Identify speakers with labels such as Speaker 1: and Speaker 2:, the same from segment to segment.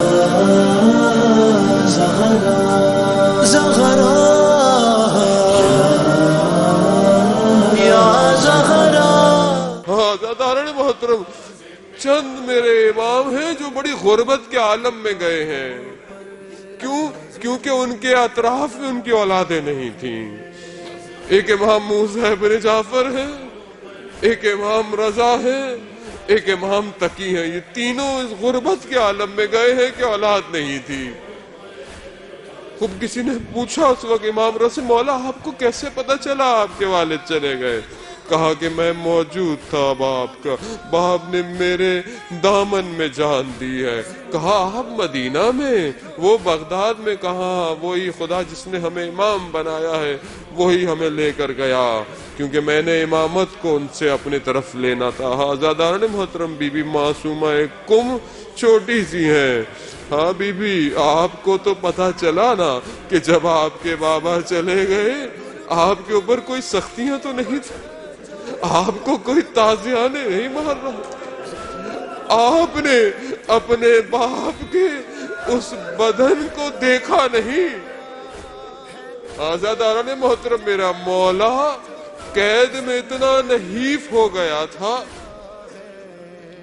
Speaker 1: حضرت محترم چند میرے امام ہیں جو بڑی غربت کے عالم میں گئے ہیں. کیونکہ ان کے اطراف میں ان کی اولادیں نہیں تھیں. ایک امام موسیٰ بن جعفر ہے، ایک امام رضا ہے، ایک امام تقی ہے. یہ تینوں اس غربت کے عالم میں گئے ہیں کہ اولاد نہیں تھی. خوب کسی نے پوچھا اس وقت امام رضا، مولا آپ کو کیسے پتا چلا آپ کے والد چلے گئے؟ کہا کہ میں موجود تھا باپ کا، باپ نے میرے دامن میں جان دی ہے. کہا آپ مدینہ میں؟ وہ بغداد میں. کہا وہی خدا جس نے ہمیں امام بنایا ہے وہی ہمیں لے کر گیا، کیونکہ میں نے امامت کو ان سے اپنی طرف لینا تھا. حضرت محترم بی بی معصومہ ایک کم چھوٹی سی ہے. ہاں بی بی آپ کو تو پتا چلا نا کہ جب آپ کے بابا چلے گئے آپ کے اوپر کوئی سختیاں تو نہیں تھی، آپ کو کوئی تازیانے نہیں مار رہا، آپ نے اپنے باپ کے اس بدن کو دیکھا نہیں. آزاداران محترم میرا مولا قید میں اتنا نحیف ہو گیا تھا.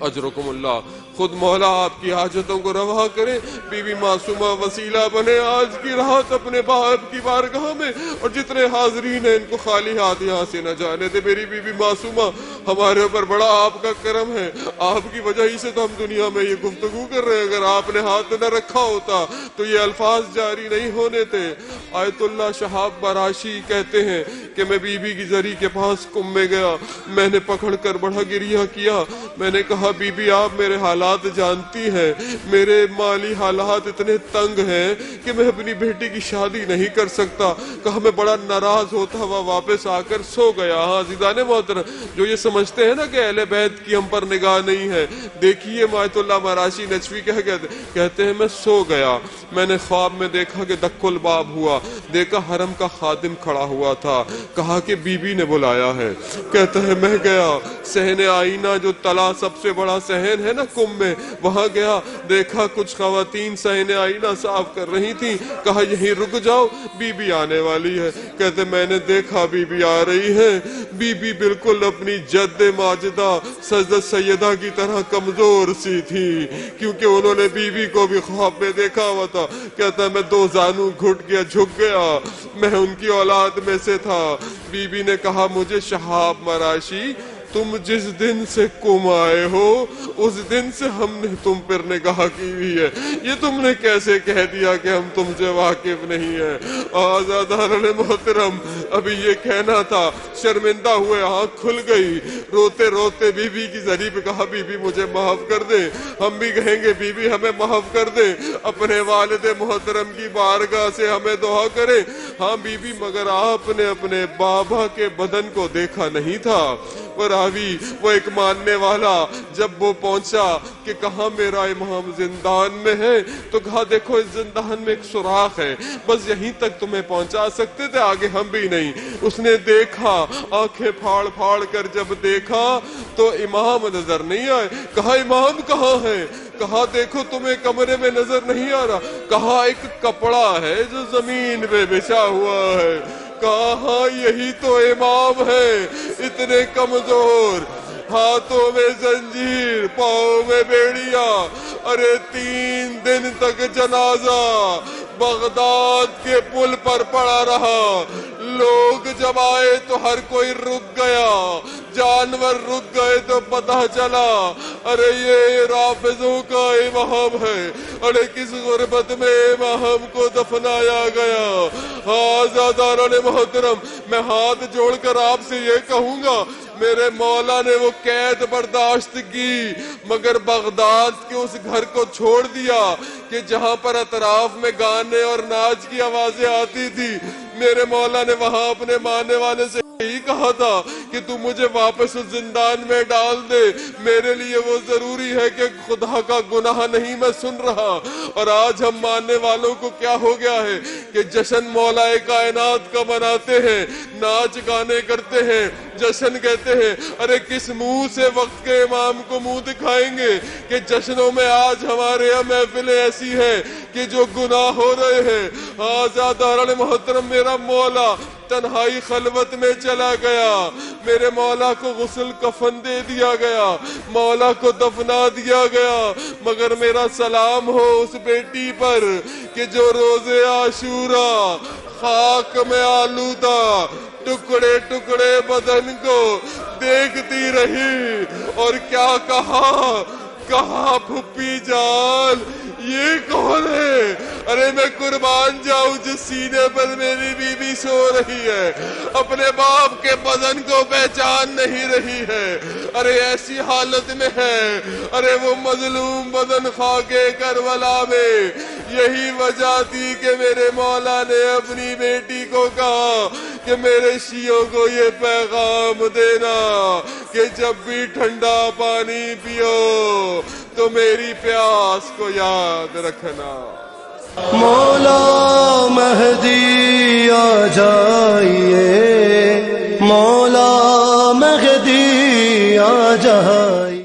Speaker 1: اجرکم اللہ. خود مولا آپ کی حاجتوں کو روا کرے. بی بی معصومہ وسیلہ بنے آج کی رات اپنے باپ کی بارگاہ میں، اور جتنے حاضرین ہیں ان کو خالی ہاتھ یہاں سے نہ جانے دے. میری بی بی معصومہ ہمارے اوپر بڑا آپ کا کرم ہے، آپ کی وجہ ہی سے تو ہم دنیا میں یہ گفتگو کر رہے ہیں. اگر آپ نے ہاتھ نہ رکھا ہوتا تو یہ الفاظ جاری نہیں ہونے تھے. آیت اللہ شہاب براشی کہتے ہیں کہ میں بی بی کی زری کے پاس کم میں گیا، میں نے پکڑ کر بڑا گریہ کیا. میں نے کہا بی بی آپ میرے حالات جانتی ہیں، میرے مالی حالات اتنے تنگ ہیں کہ میں اپنی بیٹی کی شادی نہیں کر سکتا. کہا میں بڑا ناراض ہوتا ہوا واپس آ کر سو گیا. ہاں عزیزان محترم، جو یہ سمجھتے ہیں نا کہ اہل بیت کی ہم پر نگاہ نہیں ہے، دیکھیے آیت اللہ مراشی نجفی کہتے ہیں میں سو گیا. میں نے خواب میں دیکھا کہ دک الباب ہوا، دیکھا حرم کا خادم کھڑا ہوا تھا. کہا کہ بی بی نے بلایا ہے. کہتا ہے میں گیا صحن آئینہ جو تلا سب سے بڑا صحن ہے نا کم میں، وہاں گیا، دیکھا کچھ خواتین صحن آئینہ صاف کر رہی تھیں. کہا یہیں رک جاؤ بی بی آنے والی ہے. کہتے میں نے دیکھا بی بی آ رہی ہے. بی بی بالکل اپنی جد ماجدہ سجدہ سیدہ کی طرح کمزور سی تھی، کیونکہ انہوں نے بی بی کو بھی خواب میں دیکھا ہوا تھا. کہتا میں دو زانوں گھٹ گیا، جھک گیا، میں ان کی اولاد میں سے تھا. بی بی نے کہا مجھے شہاب مراشی تم جس دن سے کم آئے ہو اس دن سے ہم نے تم پر نگاہ کی ہوئی ہے. یہ تم نے کیسے کہہ دیا کہ ہم تم سے واقف نہیں ہیں؟ آزاداران محترم ابھی یہ کہنا تھا، شرمندہ ہوئے، آنکھ کھل گئی. روتے روتے بی بی کی زری پہ کہا بی بی مجھے معاف کر دے. ہم بھی کہیں گے بی بی ہمیں معاف کر دے. اپنے والد محترم کی بارگاہ سے ہمیں دعا کرے. ہاں بی بی مگر آپ نے اپنے بابا کے بدن کو دیکھا نہیں تھا. راوی وہ ایک ماننے والا جب وہ پہنچا کہ کہاں میرا امام زندان میں ہے، تو کہا دیکھو اس زندان میں ایک سوراخ ہے، بس یہیں تک تمہیں پہنچا سکتے تھے، آگے ہم بھی نہیں. اس نے دیکھا، آنکھیں پھاڑ پھاڑ کر جب دیکھا تو امام نظر نہیں آئے. کہا امام کہاں ہے؟ کہا دیکھو تمہیں کمرے میں نظر نہیں آ رہا. کہا ایک کپڑا ہے جو زمین پہ بچھا ہوا ہے. کہا یہی تو امام ہے، اتنے کمزور، ہاتھوں میں زنجیر، پاؤں میں بیڑیا. ارے 3 دن تک جنازہ بغداد کے پل پر پڑا رہا. لوگ جب آئے تو ہر کوئی رک گیا، جانور رک گئے تو پتہ چلا ارے یہ رافضوں کا امام ہے. ارے کس غربت میں امام کو دفنایا گیا. آزاداران محترم میں ہاتھ جوڑ کر آپ سے یہ کہوں گا، میرے مولا نے وہ قید برداشت کی مگر بغداد کے اس گھر کو چھوڑ دیا کہ جہاں پر اطراف میں گانے اور ناچ کی آوازیں آتی تھی. میرے مولا نے وہاں اپنے ماننے والے سے یہی کہا تھا کہ کہ تو مجھے واپس اس زندان میں ڈال دے. میرے لیے وہ ضروری ہے کہ خدا کا گناہ نہیں میں سن رہا. اور آج ہم ماننے والوں کو کیا ہو گیا ہے کہ جشن مولا کائنات کا مناتے ہیں, ناچ گانے کرتے ہیں, جشن کہتے ہیں. ارے کس منہ سے وقت کے امام کو منہ دکھائیں گے کہ جشنوں میں آج ہمارے یہاں محفلیں ایسی ہیں کہ جو گناہ ہو رہے ہیں. آزاداران محترم, میرا مولا تنہائی خلوت میں چلا گیا, میرے مولا کو غسل کفن دے دیا گیا, مولا کو دفنا دیا گیا. مگر میرا سلام ہو اس بیٹی پر کہ جو روزے عاشورہ خاک میں آلودہ ٹکڑے ٹکڑے بدن کو دیکھتی رہی اور کیا کہا پھپھی جان یہ کون ہے؟ ارے میں قربان جاؤں جس سینے پر میری بیوی سو رہی ہے, اپنے باپ کے بدن کو پہچان نہیں رہی ہے. ارے ایسی حالت میں ہے. ارے وہ مظلوم بدن خاکے کربلا میں. یہی وجہ تھی کہ میرے مولا نے اپنی بیٹی کو کہا کہ میرے شیعوں کو یہ پیغام دینا کہ جب بھی ٹھنڈا پانی پیو تو میری پیاس کو یاد رکھنا.
Speaker 2: مولا مہدی آ جائیے, مولا مہدی آ جائیے.